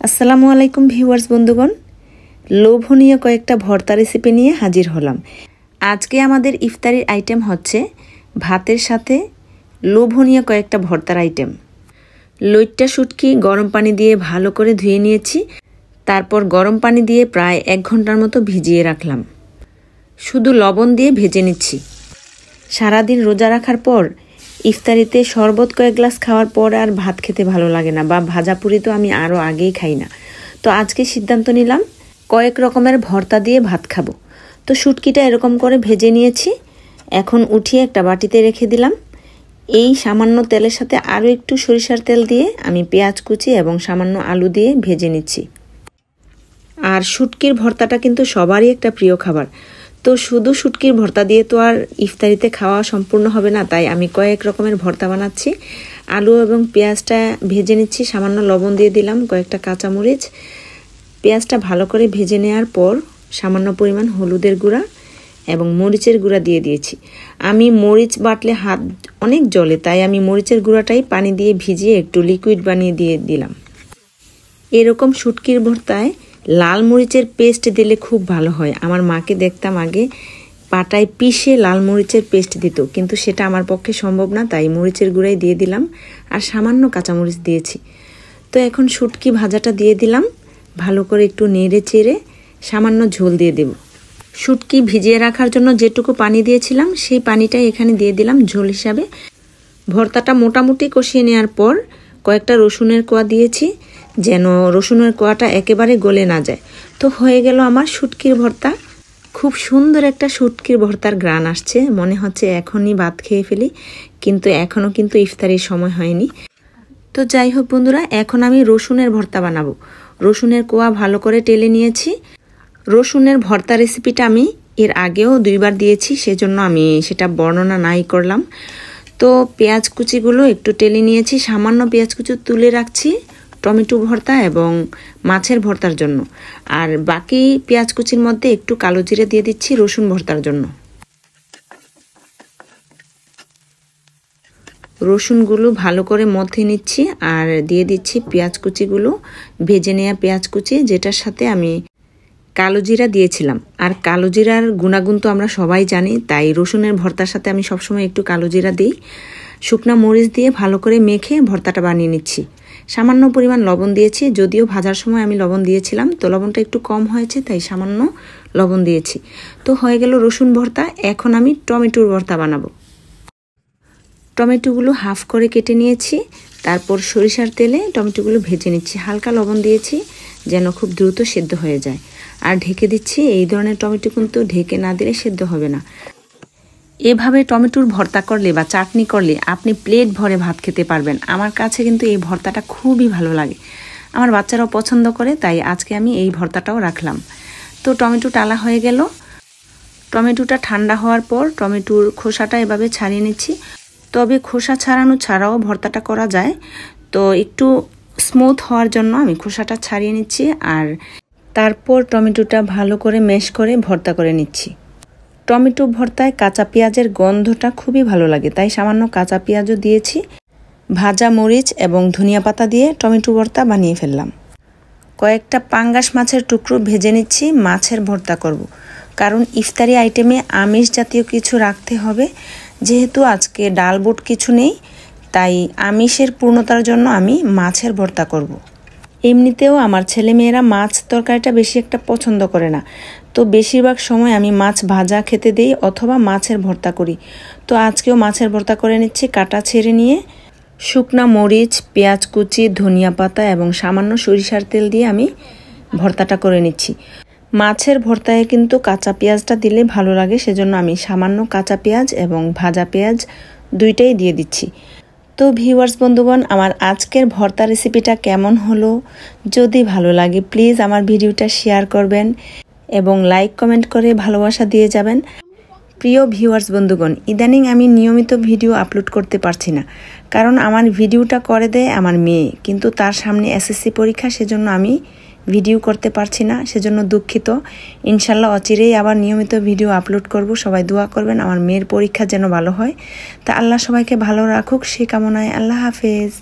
আসসালামু আলাইকুম ভিউয়ার্স বন্ধুগণ, লোভনীয় কয়েকটা ভর্তা রেসিপি নিয়ে হাজির হলাম। আজকে আমাদের ইফতারির আইটেম হচ্ছে ভাতের সাথে লোভনীয় কয়েকটা ভর্তার আইটেম। লইট্টা শুটকি গরম পানি দিয়ে ভালো করে ধুয়ে নিয়েছি, তারপর গরম পানি দিয়ে প্রায় 1 ঘন্টার মতো ভিজিয়ে রাখলাম। শুধু লবণ দিয়ে ভেজে নিচ্ছি। সারাদিন রোজা রাখার পর ইফতারিতে শরবত কয়েক গ্লাস খাওয়ার পর আর ভাত খেতে ভালো লাগে না, বা ভাজাপুরি তো আমি আরও আগেই খাই না। তো আজকে সিদ্ধান্ত নিলাম কয়েক রকমের ভর্তা দিয়ে ভাত খাবো। তো শুটকিটা এরকম করে ভেজে নিয়েছি, এখন উঠিয়ে একটা বাটিতে রেখে দিলাম। এই সামান্য তেলের সাথে আরও একটু সরিষার তেল দিয়ে আমি পেঁয়াজ কুচি এবং সামান্য আলু দিয়ে ভেজে নিচ্ছি। আর শুটকির ভর্তাটা কিন্তু সবারই একটা প্রিয় খাবার। তো শুধু শুটকির ভর্তা দিয়ে তো আর ইফতারিতে খাওয়া সম্পূর্ণ হবে না, তাই আমি কয়েক রকমের ভর্তা বানাচ্ছি। আলু এবং পেঁয়াজটা ভেজে নিচ্ছি, সামান্য লবণ দিয়ে দিলাম, কয়েকটা কাঁচামরিচ। পেঁয়াজটা ভালো করে ভেজে নেওয়ার পর সামান্য পরিমাণ হলুদের গুঁড়া এবং মরিচের গুঁড়া দিয়ে দিয়েছি। আমি মরিচ বাটলে হাত অনেক জ্বলে, তাই আমি মরিচের গুঁড়াটাই পানি দিয়ে ভিজিয়ে একটু লিকুইড বানিয়ে দিয়ে দিলাম। এরকম শুটকির ভর্তায় লাল মরিচের পেস্ট দিলে খুব ভালো হয়। আমার মাকে দেখতাম আগে পাটায় পিষে লাল মরিচের পেস্ট দিত, কিন্তু সেটা আমার পক্ষে সম্ভব না, তাই মরিচের গুঁড়াই দিয়ে দিলাম আর সামান্য কাঁচামরিচ দিয়েছি। তো এখন শুটকি ভাজাটা দিয়ে দিলাম, ভালো করে একটু নেড়ে চেড়ে সামান্য ঝোল দিয়ে দেব। শুটকি ভিজিয়ে রাখার জন্য যেটুকু পানি দিয়েছিলাম সেই পানিটাই এখানে দিয়ে দিলাম ঝোল হিসাবে। ভর্তাটা মোটামুটি কষিয়ে নেওয়ার পর কয়েকটা রসুনের কোয়া দিয়েছি, যেন রসুনের কোয়াটা একেবারে গলে না যায়। তো হয়ে গেল আমার শুটকির ভর্তা। খুব সুন্দর একটা শুটকির ভর্তার ঘ্রাণ আসছে, মনে হচ্ছে এখনই ভাত খেয়ে ফেলি, কিন্তু এখনও কিন্তু ইফতারির সময় হয়নি। তো যাই হোক বন্ধুরা, এখন আমি রসুনের ভর্তা বানাবো। রসুনের কোয়া ভালো করে টেলে নিয়েছি। রসুনের ভর্তা রেসিপিটা আমি এর আগেও 2 বার দিয়েছি, সেজন্য আমি সেটা বর্ণনা নাই করলাম। তো পেঁয়াজ কুচিগুলো একটু টেলে নিয়েছি, সামান্য পেঁয়াজ কুচি তুলে রাখছি টমেটো ভর্তা এবং মাছের ভর্তার জন্য, আর বাকি পেঁয়াজ কুচির মধ্যে একটু কালো জিরে দিয়ে দিচ্ছি রসুন ভর্তার জন্য। রসুনগুলো ভালো করে মথে নিচ্ছি আর দিয়ে দিচ্ছি পেঁয়াজ কুচিগুলো, ভেজে নেওয়া পেঁয়াজ কুচি, যেটার সাথে আমি কালো জিরা দিয়েছিলাম। আর কালো জিরার গুণাগুণ তো আমরা সবাই জানি, তাই রসুনের ভর্তার সাথে আমি সবসময় একটু কালো জিরা দিই। শুকনা মরিচ দিয়ে ভালো করে মেখে ভর্তাটা বানিয়ে নিচ্ছি। সামান্য পরিমাণ লবণ দিয়েছি, যদিও ভাজার সময় আমি লবণ দিয়েছিলাম, তো লবণটা একটু কম হয়েছে, তাই সামান্য লবণ দিয়েছি। তো হয়ে গেল রসুন ভর্তা। এখন আমি টমেটোর ভর্তা বানাবো। টমেটোগুলো হাফ করে কেটে নিয়েছি, তারপর সরিষার তেলে টমেটোগুলো ভেজে নিচ্ছি। হালকা লবণ দিয়েছি যেন খুব দ্রুত সেদ্ধ হয়ে যায়। আর ঢেকে দিচ্ছি। এই ধরনের টমেটো কিন্তু ঢেকে না দিলে সেদ্ধ হবে না। এভাবে টমেটোর ভর্তা করলে বা চাটনি করলে আপনি প্লেট ভরে ভাত খেতে পারবেন। আমার কাছে কিন্তু এই ভর্তাটা খুবই ভালো লাগে, আমার বাচ্চারাও পছন্দ করে, তাই আজকে আমি এই ভর্তাটাও রাখলাম। তো টমেটো টালা হয়ে গেল। টমেটোটা ঠান্ডা হওয়ার পর টমেটোর খোসাটা এভাবে ছাড়িয়ে নিচ্ছি। তবে খোসা ছাড়ানো ছাড়াও ভর্তাটা করা যায়, তো একটু স্মুথ হওয়ার জন্য আমি খোসাটা ছাড়িয়ে নিচ্ছি, আর তারপর টমেটোটা ভালো করে ম্যাশ করে ভর্তা করে নিচ্ছি। টমেটো ভর্তায় কাঁচা পেঁয়াজের গন্ধটা খুবই ভালো লাগে, তাই সামান্য কাঁচা পেঁয়াজও দিয়েছি। ভাজা মরিচ এবং ধনিয়া পাতা দিয়ে টমেটো ভর্তা বানিয়ে ফেললাম। কয়েকটা পাঙ্গাস মাছের টুকরো ভেজে নিচ্ছি, মাছের ভর্তা করব। কারণ ইফতারি আইটেমে আমিষ জাতীয় কিছু রাখতে হবে, যেহেতু আজকে ডাল বুট কিছু নেই, তাই আমিষের পূর্ণতার জন্য আমি মাছের ভর্তা করব। এমনিতেও আমার ছেলেমেয়েরা মাছ তরকারিটা বেশি একটা পছন্দ করে না, তো বেশিরভাগ সময় আমি মাছ ভাজা খেতে দিই অথবা মাছের ভর্তা করি। তো আজকেও মাছের ভর্তা করে নিচ্ছি। কাটা ছেড়ে নিয়ে শুকনা মরিচ, পেঁয়াজ কুচি, ধনিয়া পাতা এবং সামান্য সরিষার তেল দিয়ে আমি ভর্তাটা করে নিচ্ছি। মাছের ভর্তায় কিন্তু কাঁচা পেঁয়াজটা দিলে ভালো লাগে, সেজন্য আমি সামান্য কাঁচা পেঁয়াজ এবং ভাজা পেঁয়াজ দুইটাই দিয়ে দিচ্ছি। তো ভিউয়ার্স বন্ধুগণ, আমার আজকের ভর্তা রেসিপিটা কেমন হলো? যদি ভালো লাগে প্লিজ আমার ভিডিওটা শেয়ার করবেন এবং লাইক কমেন্ট করে ভালোবাসা দিয়ে যাবেন। প্রিয় ভিউয়ার্স বন্ধুগণ, ইদানিং আমি নিয়মিত ভিডিও আপলোড করতে পারছি না, কারণ আমার ভিডিওটা করে দেয় আমার মেয়ে, কিন্তু তার সামনে এসএসসি পরীক্ষা, সেজন্য আমি ভিডিও করতে পারছি না, সেজন্য দুঃখিত। ইনশাল্লাহ অচিরেই আবার নিয়মিত ভিডিও আপলোড করব। সবাই দোয়া করবেন আমার মেয়ের পরীক্ষা যেন ভালো হয়। তা আল্লাহ সবাইকে ভালো রাখুক, সে কামনায়। আল্লাহ হাফেজ।